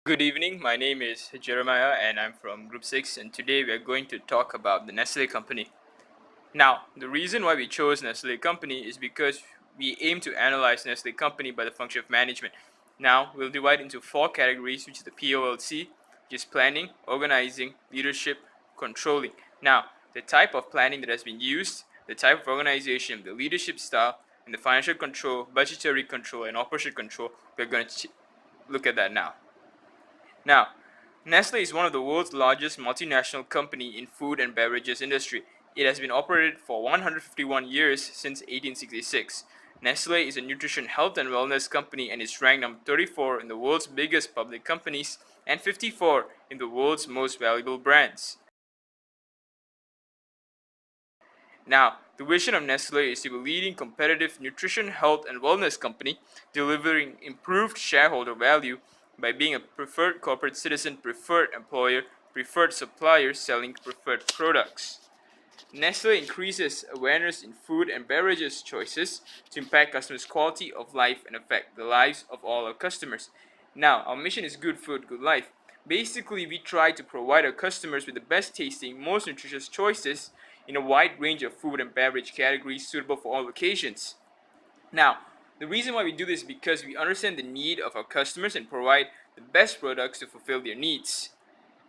Good evening. My name is Jeremiah and I'm from Group 6, and today we are going to talk about the Nestle company. Now, the reason why we chose Nestle company is because we aim to analyze Nestle company by the function of management. Now, we'll divide into four categories, which is the POLC, which is planning, organizing, leadership, controlling. Now, the type of planning that has been used, the type of organization, the leadership style, and the financial control, budgetary control, and operation control, we're going to look at that now. Now, Nestle is one of the world's largest multinational company in food and beverages industry. It has been operated for 151 years since 1866. Nestle is a nutrition, health and wellness company and is ranked number 34 in the world's biggest public companies and 54 in the world's most valuable brands. Now, the vision of Nestle is to be a leading competitive nutrition, health and wellness company, delivering improved shareholder value by being a preferred corporate citizen, preferred employer, preferred supplier selling preferred products. Nestle increases awareness in food and beverages choices to impact customers' quality of life and affect the lives of all our customers. Now, our mission is good food, good life. Basically, we try to provide our customers with the best tasting, most nutritious choices in a wide range of food and beverage categories suitable for all occasions. Now, the reason why we do this is because we understand the need of our customers and provide the best products to fulfill their needs.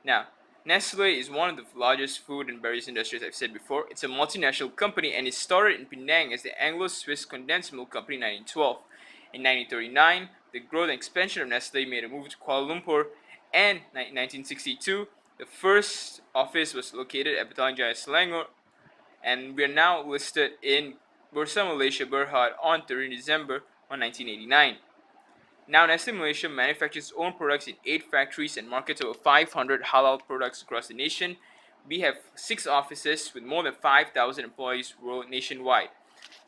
Now, Nestle is one of the largest food and beverage industries, I've said before. It's a multinational company and it started in Penang as the Anglo-Swiss Condensed Milk Company in 1912. In 1939, the growth and expansion of Nestle made a move to Kuala Lumpur, and in 1962, the first office was located at Bataling Jaya, Selangor, and we are now listed in Bursa Malaysia Berhad on 30 December 1989. Now, Nestle Malaysia manufactures its own products in 8 factories and markets over 500 halal products across the nation. We have 6 offices with more than 5,000 employees nationwide.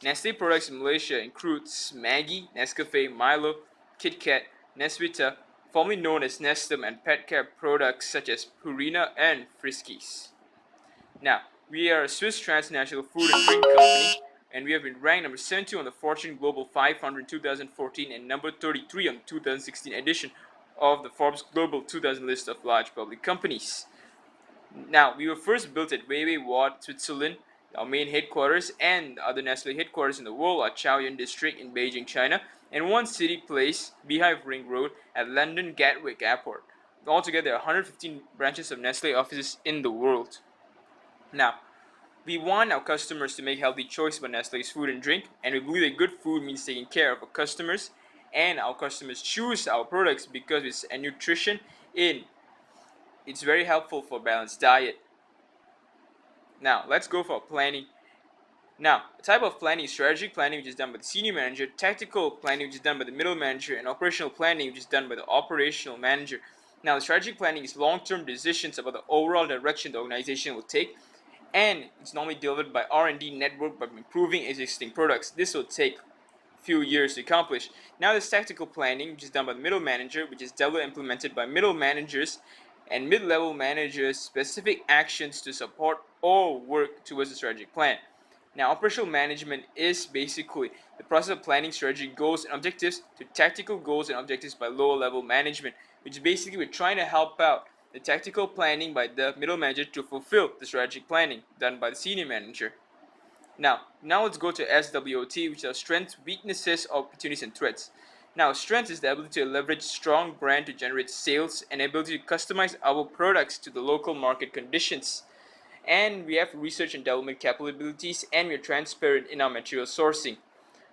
Nestle products in Malaysia includes Maggi, Nescafe, Milo, Kit Kat, Nesvita, formerly known as Nestum, and pet care products such as Purina and Friskies. Now, we are a Swiss transnational food and drink company, and we have been ranked number 72 on the Fortune Global 500 in 2014 and number 33 on the 2016 edition of the Forbes Global 2000 list of large public companies. Now, we were first built at Weiwei Ward, Switzerland. Our main headquarters and other Nestle headquarters in the world are Chaoyang District in Beijing, China, and One City Place, Beehive Ring Road at London Gatwick Airport. Altogether, there are 115 branches of Nestle offices in the world. Now, we want our customers to make healthy choices about Nestle's food and drink, and we believe that good food means taking care of our customers, and our customers choose our products because it's a nutrition in. It's very helpful for a balanced diet. Now, let's go for planning. Now, the type of planning is strategic planning, which is done by the senior manager, tactical planning, which is done by the middle manager, and operational planning, which is done by the operational manager. Now, the strategic planning is long-term decisions about the overall direction the organization will take, and it's normally delivered by R&D network by improving existing products. This will take a few years to accomplish. Now, there's tactical planning, which is done by the middle manager, which is developed and implemented by middle managers and mid-level managers, specific actions to support or work towards the strategic plan. Now, operational management is basically the process of planning strategic goals and objectives to tactical goals and objectives by lower level management, which basically we're trying to help out the tactical planning by the middle manager to fulfill the strategic planning done by the senior manager. Now let's go to SWOT, which are strengths, weaknesses, opportunities, and threats. Now, strength is the ability to leverage strong brand to generate sales and ability to customize our products to the local market conditions. And we have research and development capabilities, and we are transparent in our material sourcing.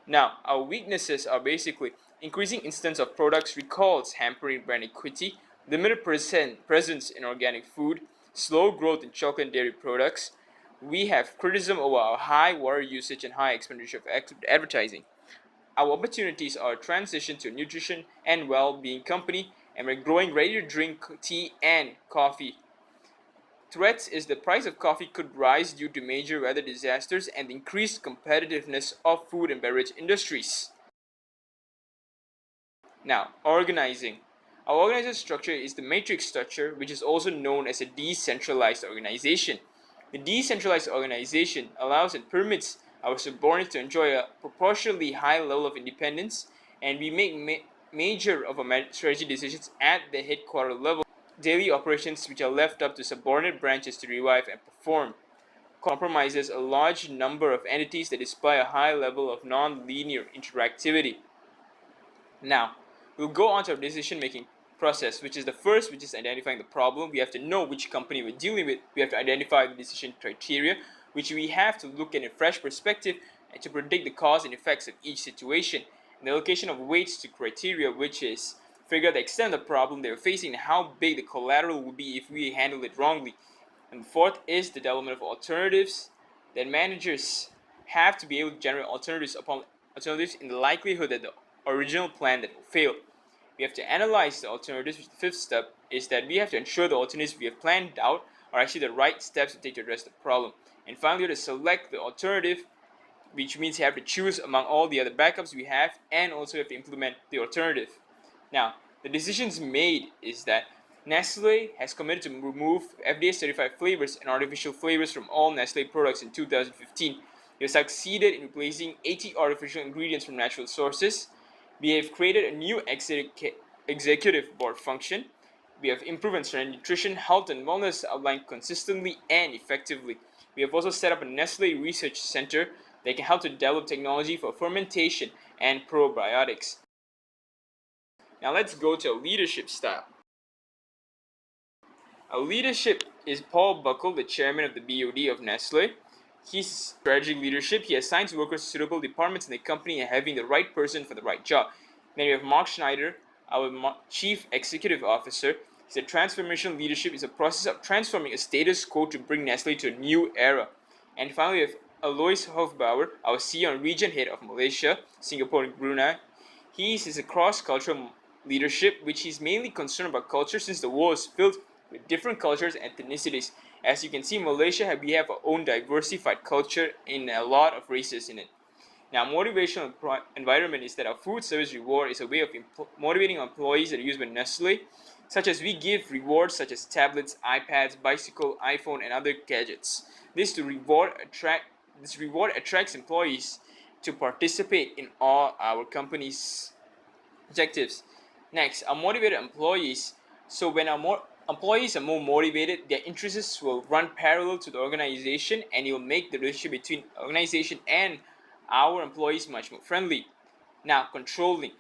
Now, our weaknesses are basically increasing instance of products recalls hampering brand equity, limited presence in organic food, slow growth in chocolate and dairy products. We have criticism over our high water usage and high expenditure of advertising. Our opportunities are a transition to a nutrition and well-being company, and we're growing ready-to-drink tea and coffee. Threats is the price of coffee could rise due to major weather disasters and increased competitiveness of food and beverage industries. Now, organizing. Our organizational structure is the matrix structure, which is also known as a decentralized organization. The decentralized organization allows and permits our subordinates to enjoy a proportionally high level of independence, and we make major of our strategy decisions at the headquarter level, daily operations which are left up to subordinate branches to revive and perform, compromises a large number of entities that display a high level of non-linear interactivity. Now, we'll go on to our decision-making process, which is the first, which is identifying the problem. We have to know which company we're dealing with. We have to identify the decision criteria, which we have to look at in a fresh perspective and to predict the cause and effects of each situation. And the allocation of weights to criteria, which is figure the extent of the problem they were facing and how big the collateral would be if we handle it wrongly. And the fourth is the development of alternatives, that managers have to be able to generate alternatives upon alternatives in the likelihood that the original plan that will fail. We have to analyze the alternatives, which the fifth step is that we have to ensure the alternatives we have planned out are actually the right steps to take to address the problem. And finally, we have to select the alternative, which means you have to choose among all the other backups we have, and also have to implement the alternative. Now, the decisions made is that Nestle has committed to remove FDA certified flavors and artificial flavors from all Nestle products in 2015. We have succeeded in replacing 80 artificial ingredients from natural sources. We have created a new executive board function. We have improved and strengthened nutrition, health, and wellness outlined consistently and effectively. We have also set up a Nestle research center that can help to develop technology for fermentation and probiotics. Now let's go to our leadership style. Our leadership is Paul Buckle, the chairman of the BOD of Nestle. His strategic leadership, he assigns workers to suitable departments in the company and having the right person for the right job. Then we have Mark Schneider, our chief executive officer. He said transformational leadership is a process of transforming a status quo to bring Nestle to a new era. And finally, we have Alois Hofbauer, our CEO and region head of Malaysia, Singapore, and Brunei. He is a cross-cultural leadership, which is mainly concerned about culture since the world is filled with different cultures and ethnicities. As you can see, Malaysia, we have our own diversified culture in a lot of races in it. Now, motivational environment is that our food service reward is a way of motivating employees that are used by Nestle, such as we give rewards such as tablets, iPads, bicycle, iPhone, and other gadgets. This reward attracts employees to participate in all our company's objectives. Next, our motivated employees. So when our employees are more motivated, their interests will run parallel to the organization, and it will make the relationship between organization and our employees much more friendly. Now, controlling.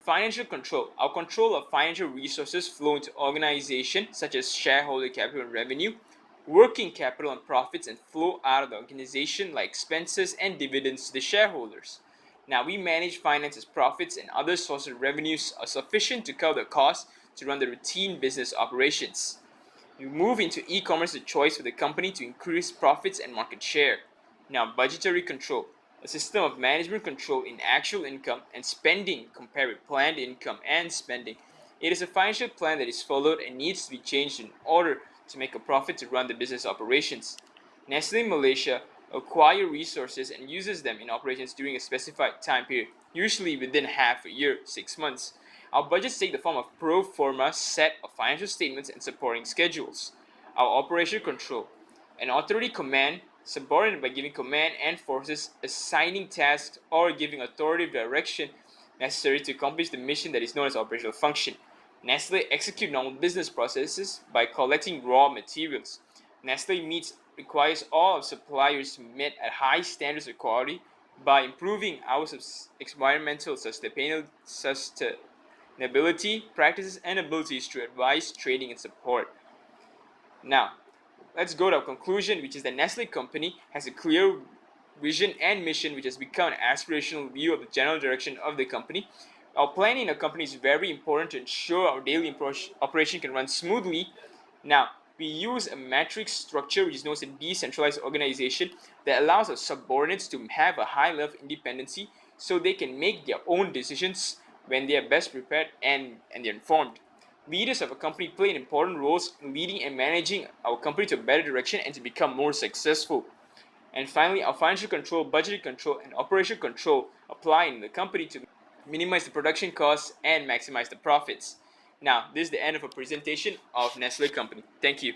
Financial control. Our control of financial resources flow into organization, such as shareholder capital and revenue, working capital and profits, and flow out of the organization like expenses and dividends to the shareholders. Now, we manage finances, profits, and other sources of revenues are sufficient to cover the costs to run the routine business operations. We move into e-commerce, the choice for the company to increase profits and market share. Now, budgetary control, a system of management control in actual income and spending compared with planned income and spending. It is a financial plan that is followed and needs to be changed in order to make a profit to run the business operations. Nestle Malaysia acquire resources and uses them in operations during a specified time period, usually within half a year, 6 months. Our budgets take the form of pro forma set of financial statements and supporting schedules. Our operational control, an authority command subordinate by giving command and forces, assigning tasks, or giving authoritative direction necessary to accomplish the mission that is known as operational function. Nestle execute normal business processes by collecting raw materials. Nestle requires all of suppliers to meet at high standards of quality by improving our environmental sustainability practices and abilities to advise, training, and support. Now, let's go to our conclusion, which is that Nestle company has a clear vision and mission, which has become an aspirational view of the general direction of the company. Our planning in a company is very important to ensure our daily operation can run smoothly. Now, we use a matrix structure, which is known as a decentralized organization, that allows our subordinates to have a high level of independency so they can make their own decisions when they are best prepared and they're informed. Leaders of a company play important roles in leading and managing our company to a better direction and to become more successful. And finally, our financial control, budget control, and operational control apply in the company to minimize the production costs and maximize the profits. Now, this is the end of a presentation of Nestle company. Thank you.